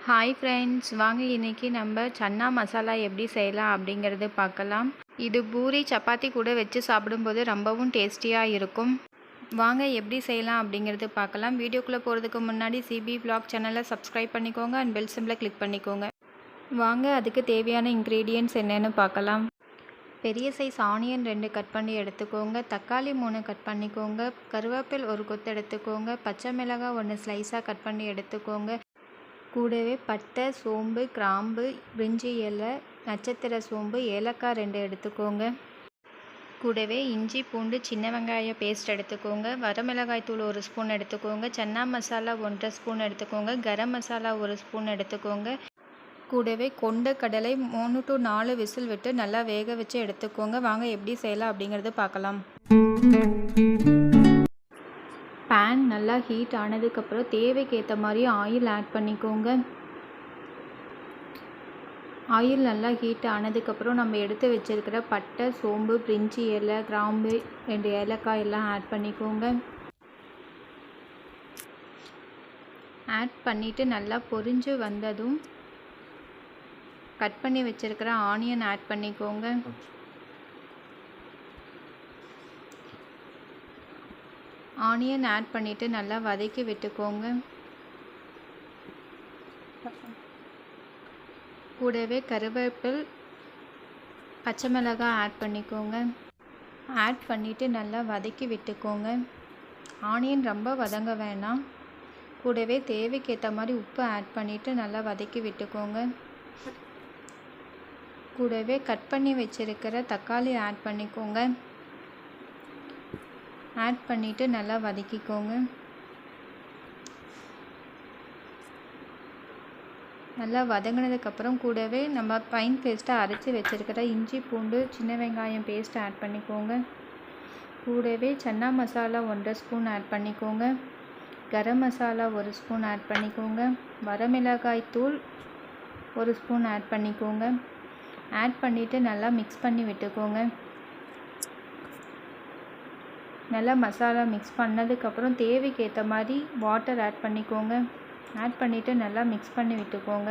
Hi friends, வாங்க இன்றைக்கி நம்ம சன்னா மசாலா எப்படி செய்யலாம் அப்படிங்கிறது பார்க்கலாம். இது பூரி சப்பாத்தி கூட வச்சு சாப்பிடும்போது ரொம்பவும் டேஸ்டியாக இருக்கும். வாங்க எப்படி செய்யலாம் அப்படிங்கிறது பார்க்கலாம். வீடியோக்குள்ளே போகிறதுக்கு முன்னாடி சிபி வ்ளாக் சேனலை சப்ஸ்கிரைப் பண்ணிக்கோங்க அண்ட் பெல் சிம்பிளை கிளிக் பண்ணிக்கோங்க. வாங்க அதுக்கு தேவையான இன்க்ரீடியன்ட்ஸ் என்னென்னு பார்க்கலாம். பெரிய சைஸ் ஆனியன் 2 கட் பண்ணி எடுத்துக்கோங்க. தக்காளி 3 கட் பண்ணிக்கோங்க. கருவேப்பில் 1 கொத்து எடுத்துக்கோங்க. பச்சை மிளகாய் 1 ஸ்லைஸாக கட் பண்ணி எடுத்துக்கோங்க. கூடவே பட்டை, சோம்பு, கிராம்பு, பிரிஞ்சி இலை, நட்சத்திர சோம்பு, ஏலக்காய் 2 எடுத்துக்கோங்க. கூடவே இஞ்சி பூண்டு சின்ன வெங்காய பேஸ்ட் எடுத்துக்கோங்க. வரமிளகாய் தூள் 1 ஸ்பூன் எடுத்துக்கோங்க. சன்னா மசாலா 1.5 ஸ்பூன் எடுத்துக்கோங்க. கரம் மசாலா 1 ஸ்பூன் எடுத்துக்கோங்க. கூடவே கொண்ட கடலை 3 to 4 விசில் விட்டு நல்லா வேக வச்சு எடுத்துக்கோங்க. வாங்க எப்படி செய்யலாம் அப்படிங்கிறது பார்க்கலாம். பேன் நல்லா ஹீட் ஆனதுக்கப்புறம் தேவைக்கு ஏற்ற மாதிரி ஆயில் ஆட் பண்ணிக்கோங்க. ஆயில் நல்லா ஹீட் ஆனதுக்கப்புறம் நம்ம எடுத்து வச்சுருக்கிற பட்டை, சோம்பு, பிரிஞ்சி இலை, கிராம்பு, 2 ஏலக்காய் எல்லாம் ஆட் பண்ணிக்கோங்க. ஆட் பண்ணிவிட்டு நல்லா பொரிஞ்சு வந்ததும் கட் பண்ணி வச்சுருக்கிற ஆனியன் ஆட் பண்ணிக்கோங்க. ஆனியன் ஆட் பண்ணிவிட்டு நல்லா வதக்கி விட்டுக்கோங்க. கூடவே கருவேப்பில், பச்சை மிளகாய் ஆட் பண்ணிக்கோங்க. ஆட் பண்ணிவிட்டு நல்லா வதக்கி விட்டுக்கோங்க. ஆனியன் ரொம்ப வதங்க வேணாம். கூடவே தேவைக்கு ஏற்ற மாதிரி உப்பு ஆட் பண்ணிவிட்டு நல்லா வதக்கி விட்டுக்கோங்க. கூடவே கட் பண்ணி வச்சுருக்கிற தக்காளி ஆட் பண்ணிக்கோங்க. ஆட் பண்ணிவிட்டு நல்லா வதக்கிக்கோங்க. நல்லா வதங்கினதுக்கப்புறம் கூடவே நம்ம ஃபைன் பேஸ்ட்டாக அரைச்சி வச்சுருக்கிற இஞ்சி பூண்டு சின்ன வெங்காயம் பேஸ்ட் ஆட் பண்ணிக்கோங்க. கூடவே சன்னா மசாலா 1.5 ஸ்பூன் ஆட் பண்ணிக்கோங்க. கரம் மசாலா 1 ஸ்பூன் ஆட் பண்ணிக்கோங்க. வரமிளகாய் தூள் 1 ஸ்பூன் ஆட் பண்ணிக்கோங்க. ஆட் பண்ணிவிட்டு நல்லா மிக்ஸ் பண்ணி விட்டுக்கோங்க. நல்லா மசாலா மிக்ஸ் பண்ணதுக்கப்புறம் தேவைக்கு ஏற்ற மாதிரி வாட்டர் ஆட் பண்ணிக்கோங்க. ஆட் பண்ணிவிட்டு நல்லா மிக்ஸ் பண்ணி விட்டுக்கோங்க.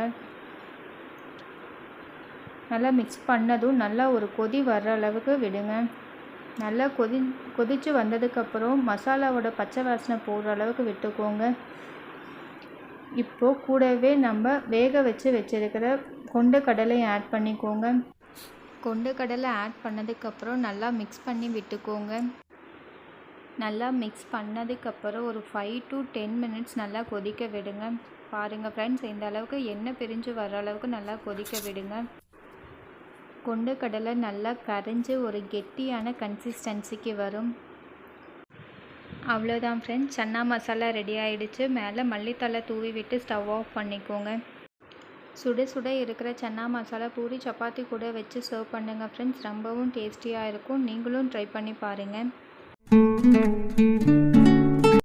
நல்லா மிக்ஸ் பண்ணதும் நல்லா ஒரு கொதி வர்ற அளவுக்கு விடுங்க. நல்லா கொதித்து வந்ததுக்கப்புறம் மசாலாவோட பச்சை வாசனை போகிற அளவுக்கு விட்டுக்கோங்க. இப்போது கூடவே நம்ம வேக வச்சுருக்கிற கொண்ட கடலை ஆட் பண்ணிக்கோங்க. கொண்ட கடலை ஆட் பண்ணதுக்கப்புறம் நல்லா மிக்ஸ் பண்ணி விட்டுக்கோங்க. நல்லா மிக்ஸ் பண்ணதுக்கப்புறம் ஒரு 5 to 10 மினிட்ஸ் நல்லா கொதிக்க விடுங்க. பாருங்கள் ஃப்ரெண்ட்ஸ், இந்த அளவுக்கு எண்ணெய் பிரிஞ்சு வர அளவுக்கு நல்லா கொதிக்க விடுங்க. கொண்ட கடலை நல்லா கரைஞ்சி ஒரு கெட்டியான கன்சிஸ்டன்சிக்கு வரும். அவ்வளோதான் ஃப்ரெண்ட்ஸ், சன்னா மசாலா ரெடி ஆகிடுச்சு. மேலே மல்லித்தலை தூவி விட்டு ஸ்டவ் ஆஃப் பண்ணிக்கோங்க. சுட சுட இருக்கிற சன்னா மசாலா பூரி சப்பாத்தி கூட வச்சு சர்வ் பண்ணுங்கள் ஃப்ரெண்ட்ஸ். ரொம்பவும் டேஸ்டியாக இருக்கும். நீங்களும் ட்ரை பண்ணி பாருங்கள்.